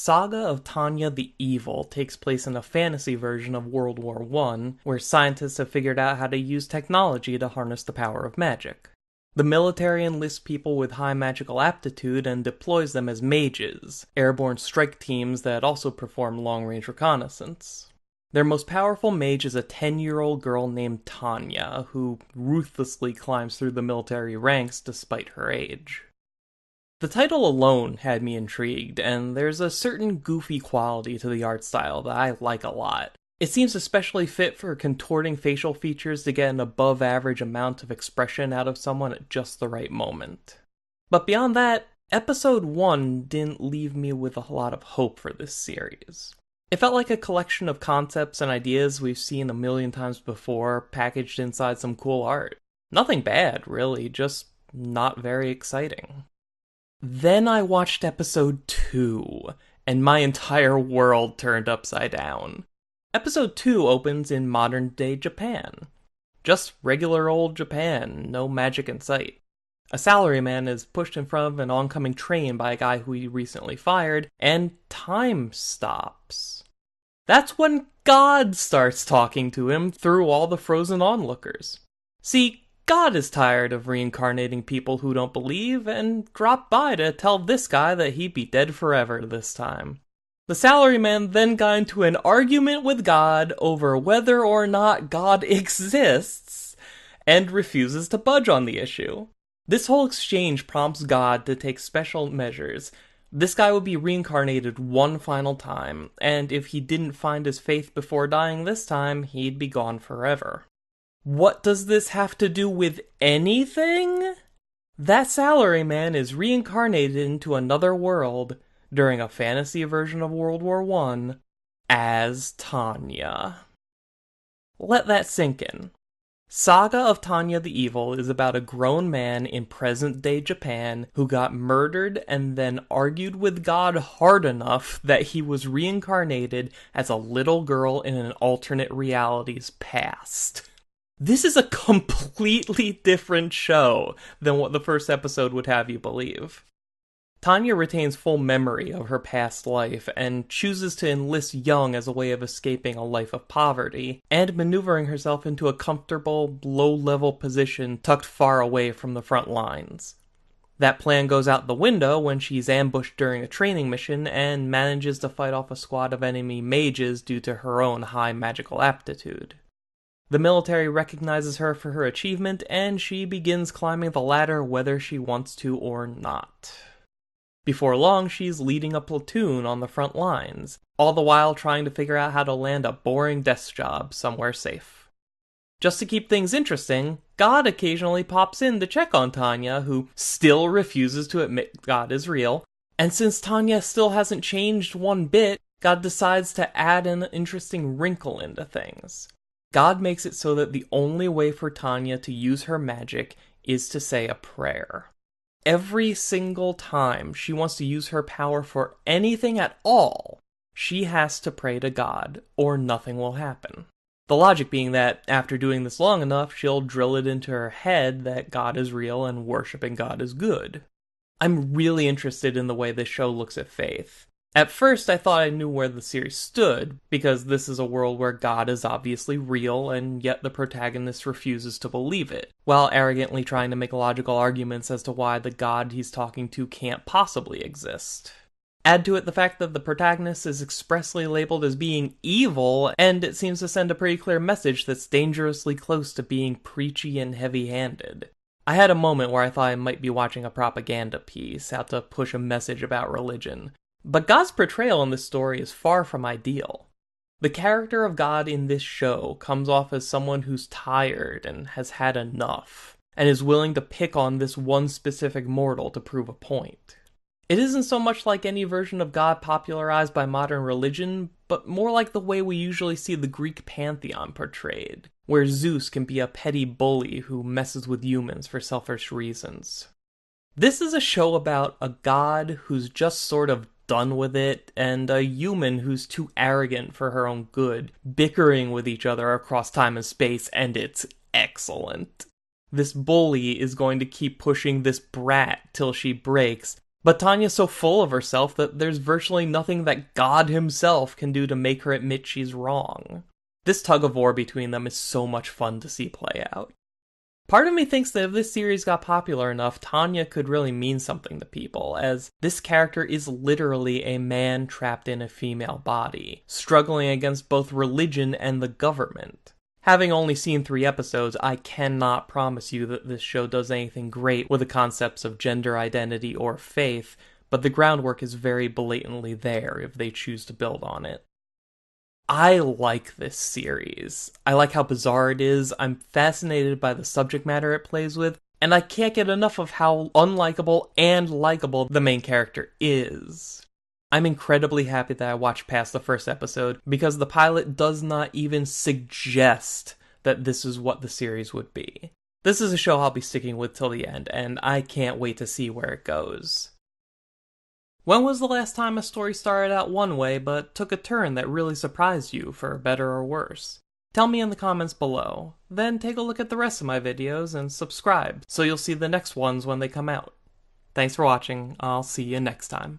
Saga of Tanya the Evil takes place in a fantasy version of World War I, where scientists have figured out how to use technology to harness the power of magic. The military enlists people with high magical aptitude and deploys them as mages, airborne strike teams that also perform long-range reconnaissance. Their most powerful mage is a 10-year-old girl named Tanya, who ruthlessly climbs through the military ranks despite her age. The title alone had me intrigued, and there's a certain goofy quality to the art style that I like a lot. It seems especially fit for contorting facial features to get an above-average amount of expression out of someone at just the right moment. But beyond that, Episode 1 didn't leave me with a lot of hope for this series. It felt like a collection of concepts and ideas we've seen a million times before, packaged inside some cool art. Nothing bad, really, just not very exciting. Then I watched Episode 2, and my entire world turned upside down. Episode 2 opens in modern-day Japan. Just regular old Japan, no magic in sight. A salaryman is pushed in front of an oncoming train by a guy who he recently fired, and time stops. That's when God starts talking to him through all the frozen onlookers. See, God is tired of reincarnating people who don't believe, and dropped by to tell this guy that he'd be dead forever this time. The salaryman then got into an argument with God over whether or not God exists, and refuses to budge on the issue. This whole exchange prompts God to take special measures. This guy would be reincarnated one final time, and if he didn't find his faith before dying this time, he'd be gone forever. What does this have to do with anything? That salaryman is reincarnated into another world during a fantasy version of World War I as Tanya. Let that sink in. Saga of Tanya the Evil is about a grown man in present-day Japan who got murdered and then argued with God hard enough that he was reincarnated as a little girl in an alternate reality's past. This is a completely different show than what the first episode would have you believe. Tanya retains full memory of her past life and chooses to enlist young as a way of escaping a life of poverty and maneuvering herself into a comfortable, low-level position tucked far away from the front lines. That plan goes out the window when she's ambushed during a training mission and manages to fight off a squad of enemy mages due to her own high magical aptitude. The military recognizes her for her achievement, and she begins climbing the ladder whether she wants to or not. Before long, she's leading a platoon on the front lines, all the while trying to figure out how to land a boring desk job somewhere safe. Just to keep things interesting, God occasionally pops in to check on Tanya, who still refuses to admit God is real, and since Tanya still hasn't changed one bit, God decides to add an interesting wrinkle into things. God makes it so that the only way for Tanya to use her magic is to say a prayer. Every single time she wants to use her power for anything at all, she has to pray to God, or nothing will happen. The logic being that, after doing this long enough, she'll drill it into her head that God is real and worshipping God is good. I'm really interested in the way this show looks at faith. At first, I thought I knew where the series stood, because this is a world where God is obviously real, and yet the protagonist refuses to believe it, while arrogantly trying to make logical arguments as to why the God he's talking to can't possibly exist. Add to it the fact that the protagonist is expressly labeled as being evil, and it seems to send a pretty clear message that's dangerously close to being preachy and heavy-handed. I had a moment where I thought I might be watching a propaganda piece, out to push a message about religion. But God's portrayal in this story is far from ideal. The character of God in this show comes off as someone who's tired and has had enough, and is willing to pick on this one specific mortal to prove a point. It isn't so much like any version of God popularized by modern religion, but more like the way we usually see the Greek pantheon portrayed, where Zeus can be a petty bully who messes with humans for selfish reasons. This is a show about a god who's just sort of done with it, and a human who's too arrogant for her own good, bickering with each other across time and space, and it's excellent. This bully is going to keep pushing this brat till she breaks, But Tanya's so full of herself that there's virtually nothing that God himself can do to make her admit she's wrong. This tug-of-war between them is so much fun to see play out. Part of me thinks that if this series got popular enough, Tanya could really mean something to people, as this character is literally a man trapped in a female body, struggling against both religion and the government. Having only seen 3 episodes, I cannot promise you that this show does anything great with the concepts of gender identity or faith, but the groundwork is very blatantly there if they choose to build on it. I like this series. I like how bizarre it is, I'm fascinated by the subject matter it plays with, and I can't get enough of how unlikable and likable the main character is. I'm incredibly happy that I watched past the first episode, because the pilot does not even suggest that this is what the series would be. This is a show I'll be sticking with till the end, and I can't wait to see where it goes. When was the last time a story started out one way but took a turn that really surprised you, for better or worse? Tell me in the comments below. Then take a look at the rest of my videos and subscribe so you'll see the next ones when they come out. Thanks for watching. I'll see you next time.